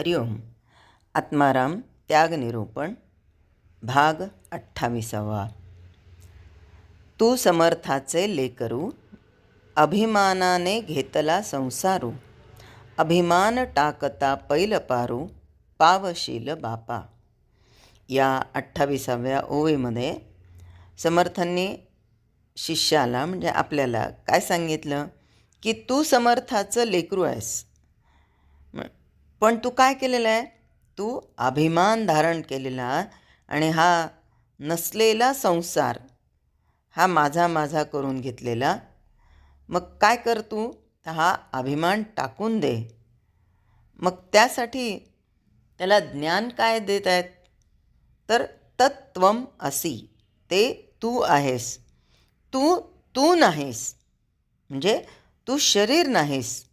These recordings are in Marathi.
हरिओम. आत्माराम त्यागनिरूपण भाग 28. तू समर्थाचे लेकरू, अभिमानाने घेतला संसारू. अभिमान टाकता पैल पारू, पावशील बापा. या 28व्या ओवीमध्ये समर्थांनी शिष्याला म्हणजे आपल्याला काय सांगितलं की तू समर्थाचं लेकरू आहेस, पण तू काय केलेलं आहे? तू अभिमान धारण केलेला आणि हा नसलेला संसार हा माझा माझा करून घेतलेला. मग काय कर तू? हा अभिमान टाकून दे. मग त्यासाठी त्याला ज्ञान काय देत आहेत? तर तत्त्वम असी, ते तू आहेस. तू तू नाहीस, म्हणजे तू शरीर नाहीस.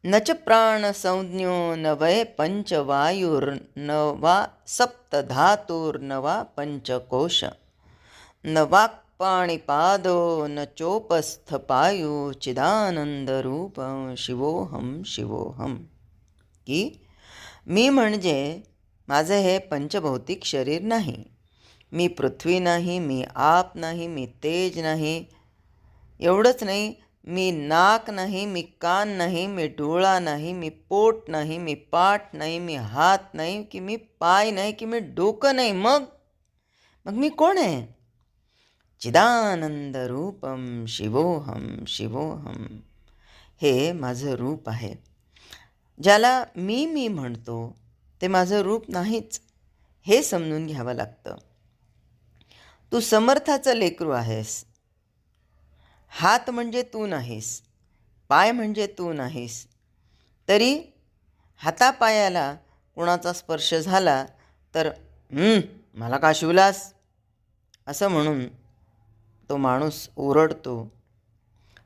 नच प्राण संज्ञो न वै पंचवायुर्न वा सप्तधातुर्न वा पंचकोश, न वाक्पाणिपादो न चोपस्थपायु चिदानंदरूपं शिवोहम शिवोहम. की मी म्हणजे माझं हे पंचभौतिक शरीर नाही. मी पृथ्वी नाही, मी आप नाही, मी तेज नाही. एवढंच नाही, मी नाक नाही, मी कान नाही, मी डोळा नाही, मी पोट नाही, मी पाठ नाही, मी हात नाही, की मी पाय नाही, की मी डोकं नाही. मग मी कोण आहे? चिदानंद रूपम शिवोहम शिवोहम. हे माझं रूप आहे. ज्याला मी म्हणतो ते माझं रूप नाहीच, हे समजून घ्यावं लागतं. तू समर्थाचं लेकरू आहेस. हात म्हणजे तू नाहीस, पाय म्हणजे तू नाहीस. तरी हातापायाला कोणाचा स्पर्श झाला तर मला का शिवलास असं म्हणून तो माणूस ओरडतो.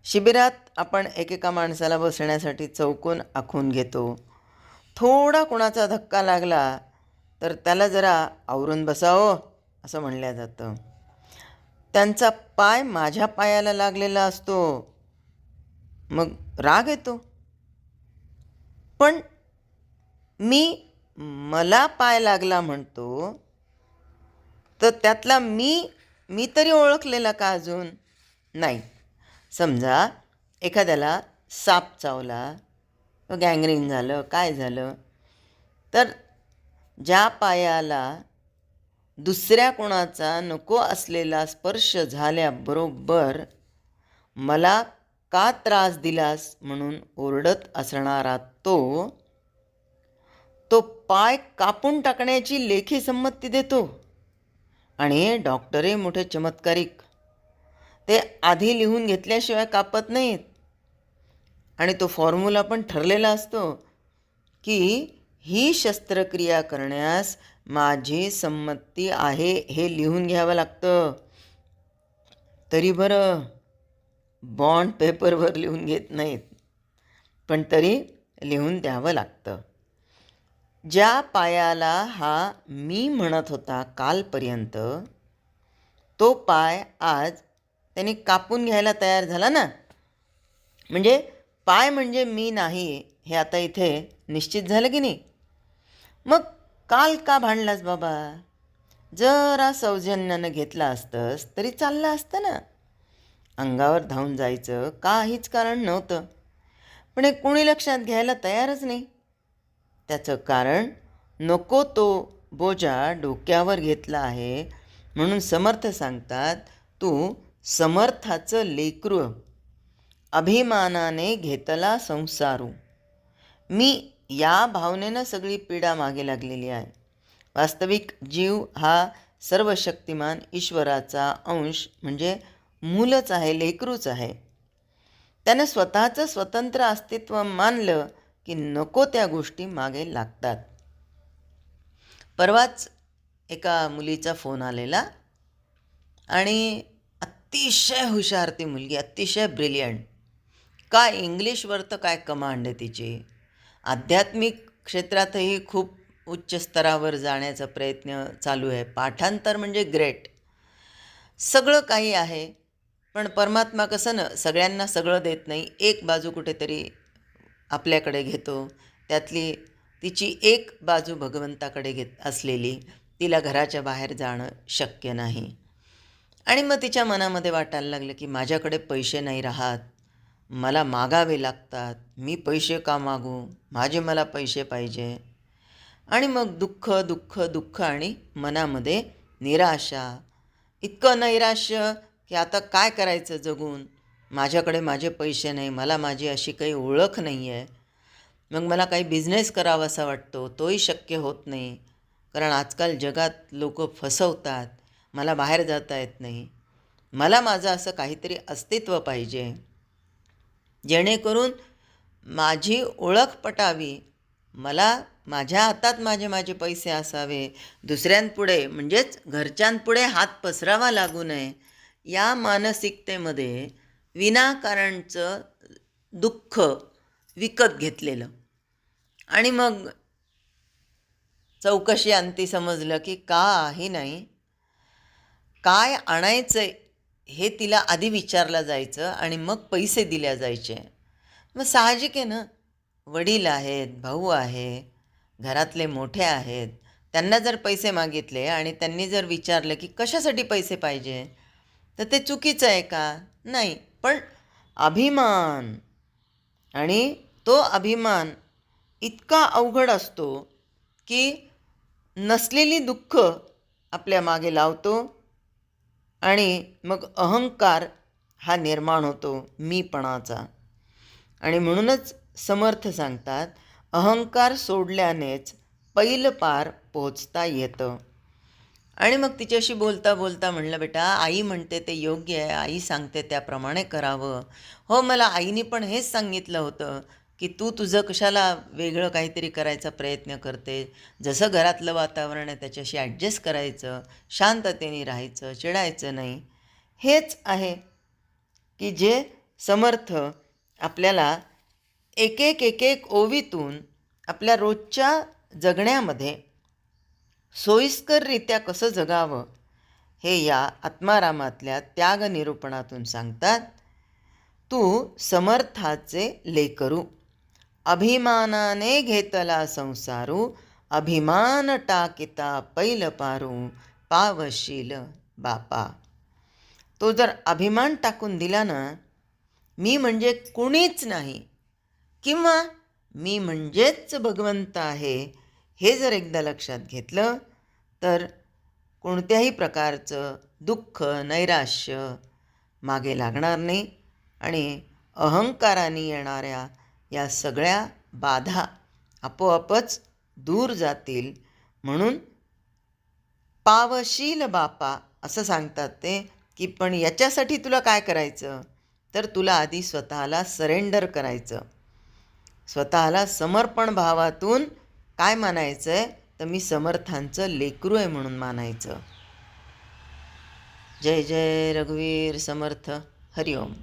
शिबिरात आपण एकेका माणसाला बसण्यासाठी चौकोन आखून घेतो. थोडा कोणाचा धक्का लागला तर त्याला जरा आवरून बसावं असं म्हणलं जातं. त्यांचा पाय माझ्या पायाला लागलेला असतो, मग राग येतो. पण मला पाय लागला म्हणतो, तर त्यातला मी तरी ओळखलेला का अजून नाही. समजा एखाद्याला साप चावला, गँग्रीन झालं, काय झालं, तर ज्या पायाला दुसऱ्या कोणाचा नको असलेला स्पर्श झाल्याबरोबर मला का त्रास दिलास म्हणून ओरडत असणारा तो पाय कापून टाकण्याची लेखी संमती देतो. आणि डॉक्टरही मोठे चमत्कारिक, ते आधी लिहून घेतल्याशिवाय कापत नाहीत. आणि तो फॉर्म्युला पण ठरलेला असतो की ही शस्त्रक्रिया करण्यास माझी संमती आहे, हे लिहून घ्यावं लागतं. तरी बरं बॉन्ड पेपरवर लिहून घेत नाहीत, पण तरी लिहून द्यावं लागतं. ज्या पायाला हा मी म्हणत होता कालपर्यंत, तो पाय आज त्यांनी कापून घ्यायला तयार झाला ना. म्हणजे पाय म्हणजे मी नाही हे आता इथे निश्चित झालं की नाही. मग काल का भांडलास बाबा? जरा सौजन्यानं घेतला असतंस तरी चाललं असतं ना. अंगावर धावून जायचं काहीच कारण नव्हतं. पण हे कोणी लक्षात घ्यायला तयारच नाही. त्याचं कारण नको तो बोजा डोक्यावर घेतला आहे. म्हणून समर्थ सांगतात, तू समर्थाचं लेकरू, अभिमानाने घेतला संसारू. मी या भावनेनं सगळी पीडा मागे लागलेली आहे. वास्तविक जीव हा सर्वशक्तिमान ईश्वराचा अंश म्हणजे मूलच आहे, लेकरूच आहे. त्यानं स्वतःचं स्वतंत्र अस्तित्व मानलं की नको त्या गोष्टी मागे लागतात. परवाच एका मुलीचा फोन आलेला आणि अतिशय हुशार ती मुलगी, अतिशय ब्रिलियंट. काय इंग्लिशवर तर काय कमांड आहे तिची. आध्यात्मिक क्षेत्रातही खूप उच्च स्तरावर जाण्याचा प्रयत्न चालू आहे. पाठांतर म्हणजे ग्रेट. सगळं काही आहे, पण परमात्मा कसं ना सगळ्यांना सगळं देत नाही. एक बाजू कुठेतरी आपल्याकडे घेतो, त्यातली तिची एक बाजू भगवंताकडे घेत असलेली तिला घराच्या बाहेर जाणं शक्य नाही. आणि मग तिच्या मनामध्ये वाटायला लागलं की माझ्याकडे पैसे नाही राहत, मला मागावे लागतात, मी पैसे का मागू, माझे मला पैसे पाहिजे. आणि मग दुःख दुःख दुःख आणि मनामध्ये निराशा, इतकं नैराश्य की आता काय करायचं जगून, माझ्याकडे माझे पैसे नाही, मला माझी अशी काही ओळख नाही आहे. मग मला काही बिझनेस करावासा वाटतो, तोही शक्य होत नाही, कारण आजकाल जगात लोक फसवतात, मला बाहेर जाता येत नाही. मला माझं असं काहीतरी अस्तित्व पाहिजे जेणेकरून माझी ओळख पटावी, मला माझ्या हातात माझे माझे पैसे असावे, दुसऱ्यांपुढे म्हणजेच घरच्यांपुढे हात पसरावा लागू नये. या मानसिकतेमध्ये विनाकारणचं दुःख विकत घेतलेलं. आणि मग चौकशी अंती समजलं की काही नाही, काय आणायचं हे तिला आधी विचारलं जायचं आणि मग पैसे दिल्या जायचे. मग साहजिक आहे ना, वडील आहेत, भाऊ आहे, घरातले मोठे आहेत, त्यांना जर पैसे मागितले आणि त्यांनी जर विचारलं की कशासाठी पैसे पाहिजे, तर ते चुकीचं आहे का? नाही. पण अभिमान, आणि तो अभिमान इतका अवघड असतो की नसलेली दुःख आपल्या मागे लावतो आणि मग अहंकार हा निर्माण होतो मीपणाचा. आणि म्हणूनच समर्थ सांगतात, अहंकार सोडल्यानेच पैल पार पोचता येतं. आणि मग तिच्याशी बोलता बोलता म्हणलं, बेटा आई म्हणते ते योग्य आहे, आई सांगते त्याप्रमाणे करावं. हो, मला आईने पण हेच सांगितलं होतं की तू तुझं कशाला वेगळं काहीतरी करायचा प्रयत्न करते, जसं घरातलं वातावरण आहे त्याच्याशी ॲडजस्ट करायचं, शांततेने राहायचं, चिडायचं नाही. हेच आहे की जे समर्थ आपल्याला एक एक एक एक ओवीतून आपल्या रोजच्या जगण्यामध्ये सोयीस्कररित्या कसं जगावं हे या आत्मारामातल्या त्याग निरूपणातून सांगतात. तू समर्थाचे लेकरू, अभिमानाने घेतला संसारू, अभिमान टाकिता पैल पारू, पावशील बापा. तो जर अभिमान टाकून दिला ना, मी म्हणजे कुणीच नाही किंवा मी म्हणजेच भगवंत आहे, हे जर एकदा लक्षात घेतलं तर कोणत्याही प्रकारचं दुःख, नैराश्य मागे लागणार नाही आणि अहंकाराने येणाऱ्या या सगळ्या बाधा आपोआपच दूर जातील. म्हणून पावशील बापा असं सांगतात ते, की पण याच्यासाठी तुला काय करायचं, तर तुला आधी स्वतःला सरेंडर करायचं, स्वतःला समर्पण भावातून काय मानायचं आहे, तर मी समर्थांचं लेकरू आहे म्हणून मानायचं. जय जय रघुवीर समर्थ. हरिओम.